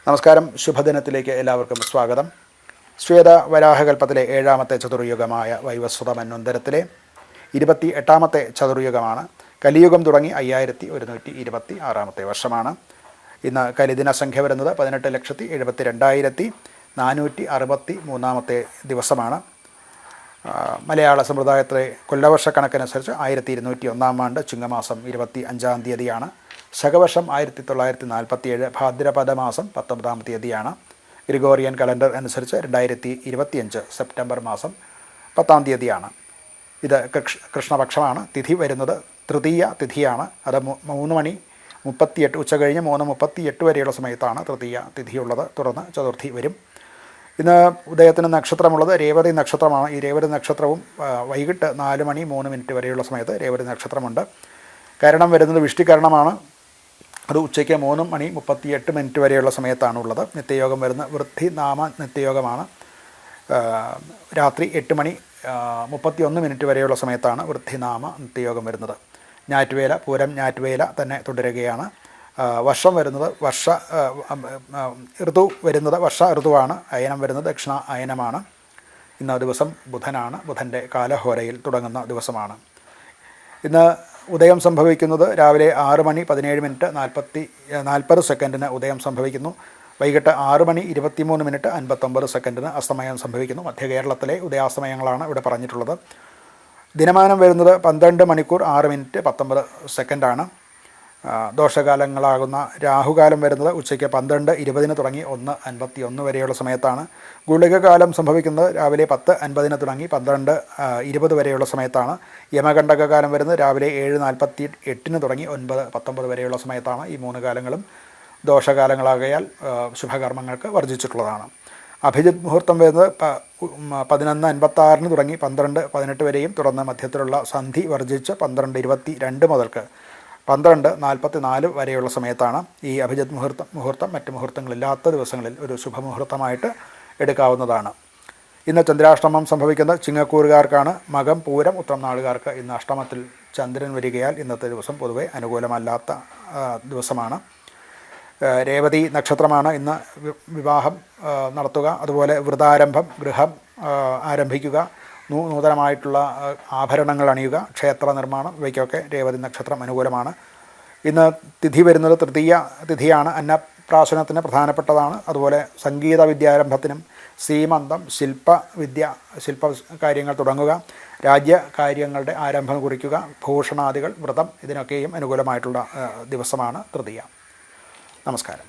നമസ്കാരം. ശുഭദിനത്തിലേക്ക് എല്ലാവർക്കും സ്വാഗതം. ശ്വേത വരാഹകൽപ്പത്തിലെ 7ാമത്തെ ചതുർയുഗമായ വൈവസ്വത മന്വന്തരത്തിലെ 28ാമത്തെ ചതുർയുഗമാണ്. കലിയുഗം തുടങ്ങി 5126ാമത്തെ വർഷമാണ്. ഇന്ന് കലിദിന സംഖ്യ വരുന്നത് 18,72,463ാമത്തെ ദിവസമാണ്. മലയാള സമ്പ്രദായത്തിലെ കൊല്ലവർഷക്കണക്കനുസരിച്ച് 1201 ആണ്ട് ചിങ്ങമാസം 25 തീയതിയാണ്. ശകവർഷം 1947 ഭാദ്രപദ മാസം 19 തീയതിയാണ്. ഗ്രിഗോറിയൻ കലണ്ടർ അനുസരിച്ച് 2025 സെപ്റ്റംബർ മാസം 10 തീയതിയാണ്. ഇത് കൃഷ്ണപക്ഷമാണ്. തിഥി വരുന്നത് തൃതീയ തിഥിയാണ്. അത് 3:38 ഉച്ച കഴിഞ്ഞ് 3:38 വരെയുള്ള സമയത്താണ് തൃതീയ തിഥിയുള്ളത്. തുടർന്ന് ചതുർത്ഥി വരും. ഇന്ന് ഉദയത്തിന് നക്ഷത്രമുള്ളത് രേവതി നക്ഷത്രമാണ്. ഈ രേവതി നക്ഷത്രവും വൈകിട്ട് 4:03 വരെയുള്ള സമയത്ത് രേവതി നക്ഷത്രമുണ്ട്. കരണം വരുന്നത് വിഷ്ടികരണമാണ്. അത് ഉച്ചയ്ക്ക് 3:38 വരെയുള്ള സമയത്താണുള്ളത്. നിത്യയോഗം വരുന്ന വൃദ്ധിനാമ നിത്യയോഗമാണ്. രാത്രി 8:31 വരെയുള്ള സമയത്താണ് വൃദ്ധിനാമ നിത്യയോഗം വരുന്നത്. ഞാറ്റുവേല പൂരം ഞാറ്റുവേല തന്നെ തുടരുകയാണ്. വർഷം വരുന്നത് ഋതു വരുന്നത് വർഷ ഋതുവാണ്. അയനം വരുന്നത് ദക്ഷിണ അയനമാണ്. ഇന്ന് ദിവസം ബുധനാണ്. ബുധൻ്റെ കാലഹോരയിൽ തുടങ്ങുന്ന ദിവസമാണ്. ഇന്ന് ഉദയം സംഭവിക്കുന്നത് രാവിലെ 6:17 40 ഉദയം സംഭവിക്കുന്നു. വൈകിട്ട് 6:23 59 അസ്തമയം സംഭവിക്കുന്നു. മധ്യ കേരളത്തിലെ ഉദയാസ്തമയങ്ങളാണ് ഇവിടെ പറഞ്ഞിട്ടുള്ളത്. ദിനമാനം വരുന്നത് 12 മണിക്കൂർ 6 മിനിറ്റ് 19 ആണ്. ദോഷകാലങ്ങളാകുന്ന രാഹുകാലം വരുന്നത് ഉച്ചയ്ക്ക് 12:20 തുടങ്ങി 1:51 വരെയുള്ള സമയത്താണ്. ഗുളികകാലം സംഭവിക്കുന്നത് രാവിലെ 10:50 തുടങ്ങി 12:20 വരെയുള്ള സമയത്താണ്. യമകണ്ഠകകാലം വരുന്നത് രാവിലെ 7:48 തുടങ്ങി 9:19 വരെയുള്ള സമയത്താണ്. ഈ 3 കാലങ്ങളും ദോഷകാലങ്ങളാകയാൽ ശുഭകർമ്മങ്ങൾക്ക് വർജിച്ചിട്ടുള്ളതാണ്. അഭിജിത് മുഹൂർത്തം വരുന്നത് 11:56 തുടങ്ങി 12:18 വരെയും തുടർന്ന് മധ്യത്തിലുള്ള സന്ധി വർജിച്ച് 12:22 മുതൽക്ക് 12:44 വരെയുള്ള സമയത്താണ്. ഈ അഭിജിത് മുഹൂർത്തം മറ്റ് മുഹൂർത്തങ്ങളില്ലാത്ത ദിവസങ്ങളിൽ ഒരു ശുഭമുഹൂർത്തമായിട്ട് എടുക്കാവുന്നതാണ്. ഇന്ന് ചന്ദ്രാഷ്ടമം സംഭവിക്കുന്ന ചിങ്ങക്കൂറുകാർക്കാണ്. മകം പൂരം ഉത്രം നാളുകാർക്ക് ഇന്ന് അഷ്ടമത്തിൽ ചന്ദ്രൻ വരികയാൽ ഇന്നത്തെ ദിവസം പൊതുവെ അനുകൂലമല്ലാത്ത ദിവസമാണ്. രേവതി നക്ഷത്രമാണ് ഇന്ന് വിവാഹം നടത്തുക, അതുപോലെ വ്രതാരംഭം, ഗൃഹം ആരംഭിക്കുക, നൂതനമായിട്ടുള്ള ആഭരണങ്ങൾ അണിയുക, ക്ഷേത്ര നിർമ്മാണം, ഇവയ്ക്കൊക്കെ രേവതി നക്ഷത്രം അനുകൂലമാണ്. ഇന്ന് തിഥി വരുന്നത് തൃതീയ തിഥിയാണ്. അന്നപ്രാശനത്തിന് പ്രധാനപ്പെട്ടതാണ്. അതുപോലെ സംഗീത വിദ്യാരംഭത്തിനും സീമന്തം, ശില്പ കാര്യങ്ങൾ തുടങ്ങുക, രാജ്യകാര്യങ്ങളുടെ ആരംഭം കുറിക്കുക, ഭൂഷണാദികൾ, വ്രതം, ഇതിനൊക്കെയും അനുകൂലമായിട്ടുള്ള ദിവസമാണ് തൃതീയ. നമസ്കാരം.